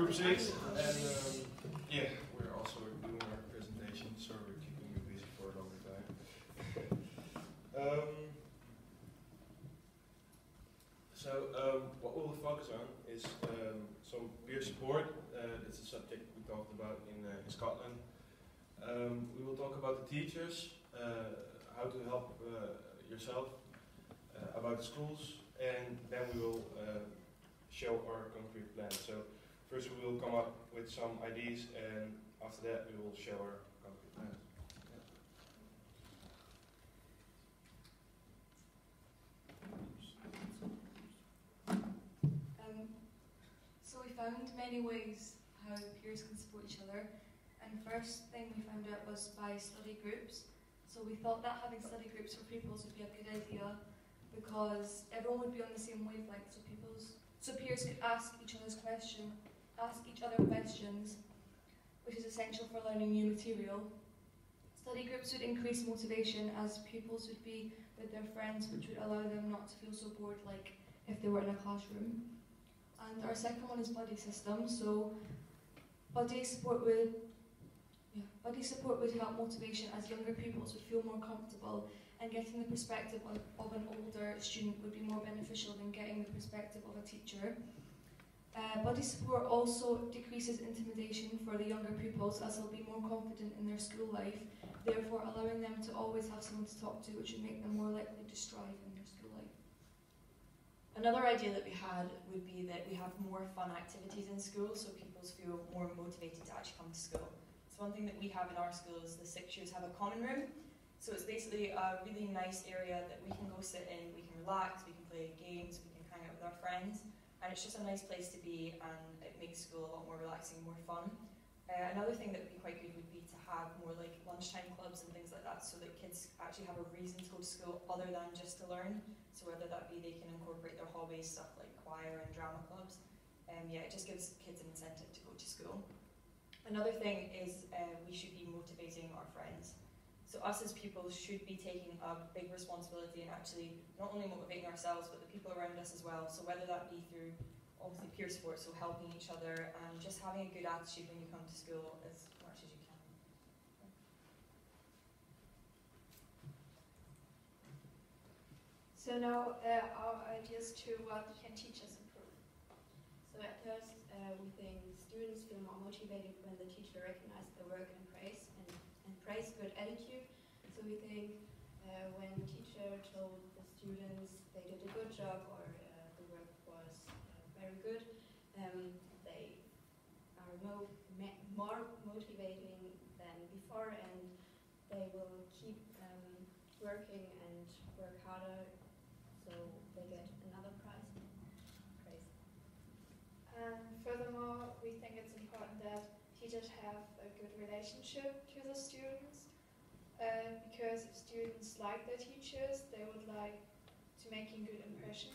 group 6, and yeah, we're also doing our presentation, so we're keeping you busy for a longer time. What we'll focus on is some peer support. It's a subject we talked about in Scotland. We will talk about the teachers, how to help yourself, about the schools, and then we will show our concrete plan. So first we will come up with some ideas, and after that we will show our concrete plans. So we found many ways how peers can support each other, and first thing we found out was by study groups. So we thought that having study groups for pupils would be a good idea because everyone would be on the same wavelength, so peers could ask each other questions, which is essential for learning new material. Study groups would increase motivation as pupils would be with their friends, which would allow them not to feel so bored like if they were in a classroom. And our second one is buddy system. So buddy support would help motivation as younger pupils would feel more comfortable, and getting the perspective of an older student would be more beneficial than getting the perspective of a teacher. Buddy support also decreases intimidation for the younger pupils as they'll be more confident in their school life, therefore allowing them to always have someone to talk to, which would make them more likely to strive in their school life. Another idea that we had would be that we have more fun activities in school so pupils feel more motivated to actually come to school. So one thing that we have in our school is the 6 years have a common room. So it's basically a really nice area that we can go sit in, we can relax, we can play games, we can hang out with our friends. And it's just a nice place to be, and it makes school a lot more relaxing, more fun. Another thing that would be quite good would be to have more like lunchtime clubs and things like that, so that kids actually have a reason to go to school other than just to learn. So whether that be they can incorporate their hobbies, stuff like choir and drama clubs. Yeah, it just gives kids an incentive to go to school. Another thing is we should be motivating our friends. So us as pupils should be taking a big responsibility and actually not only motivating ourselves but the people around us as well. So whether that be through obviously peer support, so helping each other and just having a good attitude when you come to school as much as you can. So now our ideas to what can teachers improve. So at first we think students feel more motivated when the teacher recognizes their work and praise good attitude. So we think when the teacher told the students they did a good job or the work was very good, they are more motivating than before, and they will keep working and work harder, so they get another praise. Furthermore, we think it's important that teachers have a good relationship to the students, because if students like their teachers, they would like to make a good impression.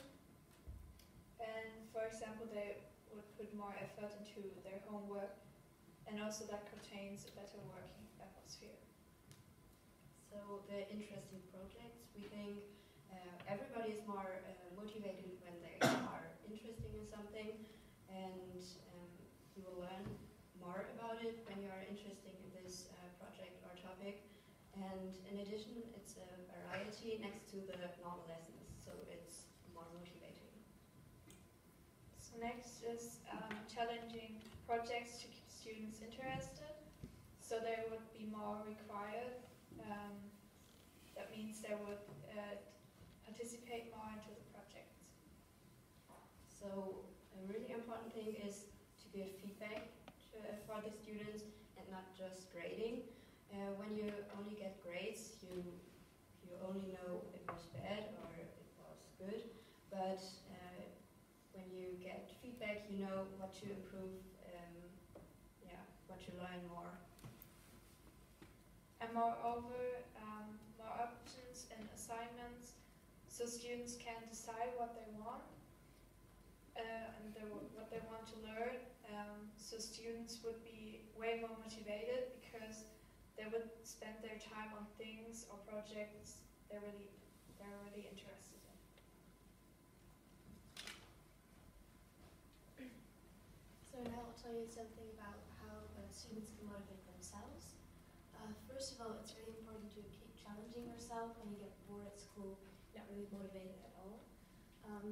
And for example, they would put more effort into their homework, and also that contains a better working atmosphere. So the interesting projects, we think everybody is more motivated when they are interested in something, and you will learn more about it when you are interested in this project or topic. And in addition, it's a variety next to the normal lessons, so it's more motivating. So next is challenging projects to keep students interested, so they would be more required. That means they would participate more into the projects. So a really important thing is to give feedback for the students and not just grading. When you only get grades, you only know it was bad or it was good, but when you get feedback, you know what to improve, what to learn more. And moreover, more options and assignments, so students can decide what they want and what they want to learn. So students would be way more motivated because they would spend their time on things or projects they're really interested in. So an tell you something about how students can motivate themselves. First of all, it's really important to keep challenging yourself. When you get bored at school, you're not really motivated at all.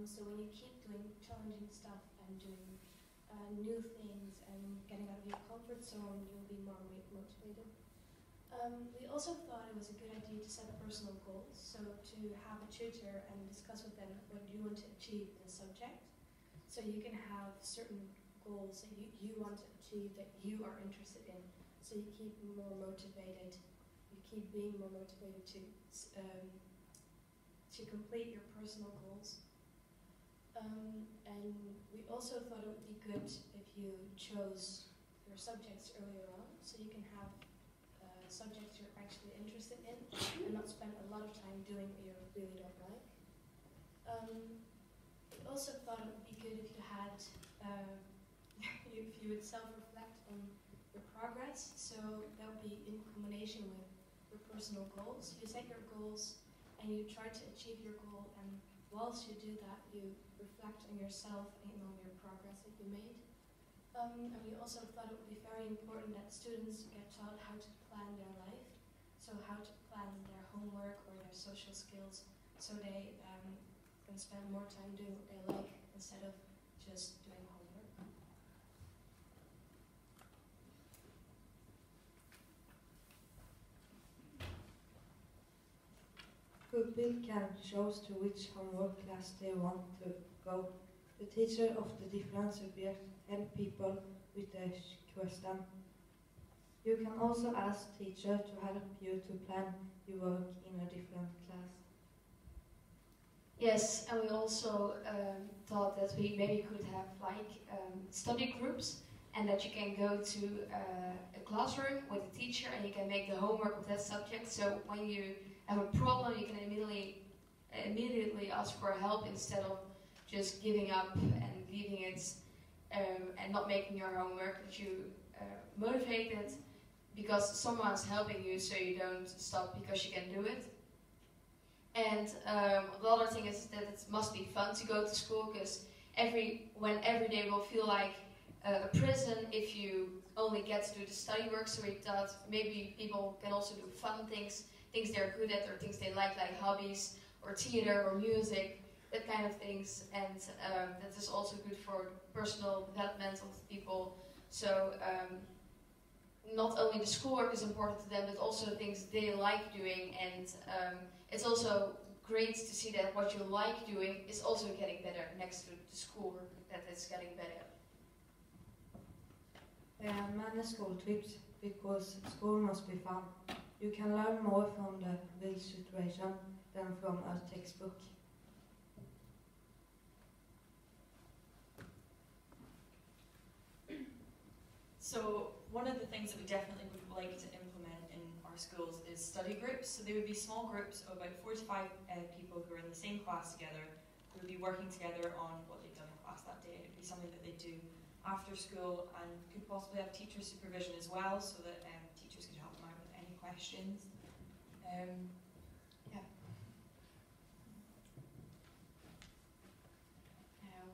So when you keep doing challenging stuff and doing new things and getting out of your comfort zone, you'll be more motivated. We also thought it was a good idea to set personal goals, so to have a tutor and discuss with them what you want to achieve in a subject. So you can have certain goals that you want to achieve that you are interested in, so you keep more motivated, you keep being more motivated to complete your personal goals. And we also thought it would be good if you chose your subjects earlier on, so you can have subjects you're actually interested in and not spend a lot of time doing what you really don't like. We also thought it would be good if you had, if you would self-reflect on your progress, so that would be in combination with your personal goals. You set your goals and you try to achieve your goal, and whilst you do that, you reflect on yourself and on your progress that you made. And we also thought it would be very important that students get taught how to plan their life, so how to plan their homework or their social skills, so they can spend more time doing what they like instead of just doing homework. Pupils can choose to which homework class they want to go. The teacher of the different subjects help people with their question. You can also ask teacher to help you to plan your work in a different class. Yes, and we also thought that we maybe could have like study groups, and that you can go to a classroom with a teacher and you can make the homework of that subject. So when you have a problem, you can immediately ask for help instead of just giving up and leaving it and not making your homework. That you motivated because someone's helping you, so you don't stop because you can do it. And the other thing is that it must be fun to go to school, because every day will feel like a prison if you only get to do the study work. So we thought maybe people can also do fun things they're good at, or things they like hobbies or theater or music, that kind of things. And that is also good for personal development of people. So not only the schoolwork is important to them, but also things they like doing. And it's also great to see that what you like doing is also getting better next to the schoolwork, that it's getting better. There are many school trips because school must be fun. You can learn more from the real situation than from a textbook. So one of the things that we definitely would like to implement in our schools is study groups. So they would be small groups of about 4 to 5 people who are in the same class together, who would be working together on what they've done in class that day. It would be something that they do after school, and could possibly have teacher supervision as well, so that teachers could help them out with any questions.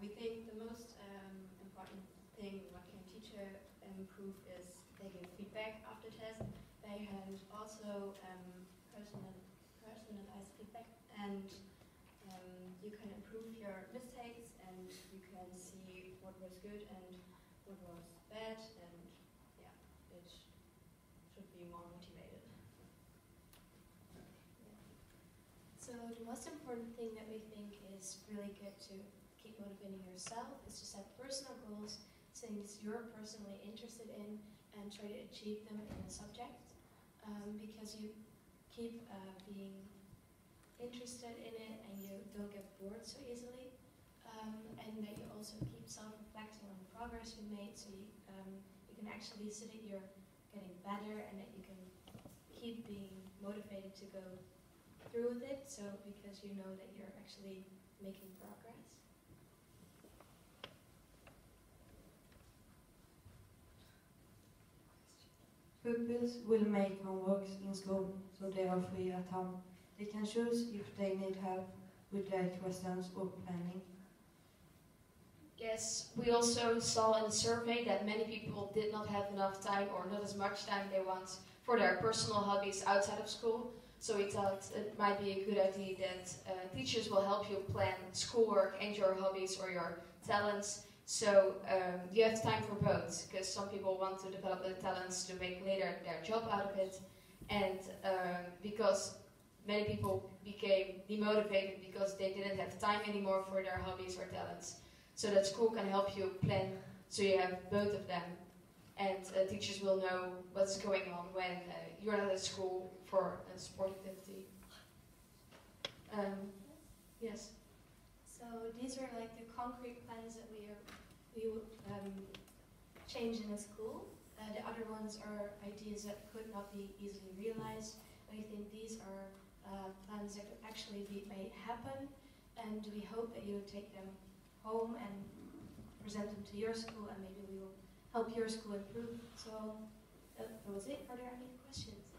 We think the most important thing what can teacher improve is they give feedback after test. They have also personalized feedback, and you can improve your mistakes, and you can see what was good and what was bad, and yeah, it should be more motivated. So the most important thing that we think is really good to keep motivating yourself is to set personal goals, things you're personally interested in, and try to achieve them in a subject, because you keep being interested in it and you don't get bored so easily, and that you also keep self-reflecting on the progress you made, so you can actually see that you're getting better and that you can keep being motivated to go through with it, so because you know that you're actually making progress. Pupils will make homeworks in school, so they are free at home. They can choose if they need help with their questions or planning. Yes, we also saw in the survey that many people did not have enough time or not as much time they want for their personal hobbies outside of school. So we thought it might be a good idea that teachers will help you plan schoolwork and your hobbies or your talents. So you have time for both, because some people want to develop their talents to make later their job out of it, and because many people became demotivated because they didn't have time anymore for their hobbies or talents. So that school can help you plan so you have both of them, and teachers will know what's going on when you're not at school for a sport activity. Yes. So these are like the concrete plans that we would change in a school. The other ones are ideas that could not be easily realized. I think these are plans that could actually be made happen, and we hope that you would take them home and present them to your school, and maybe we will help your school improve. So that was it. Are there any questions?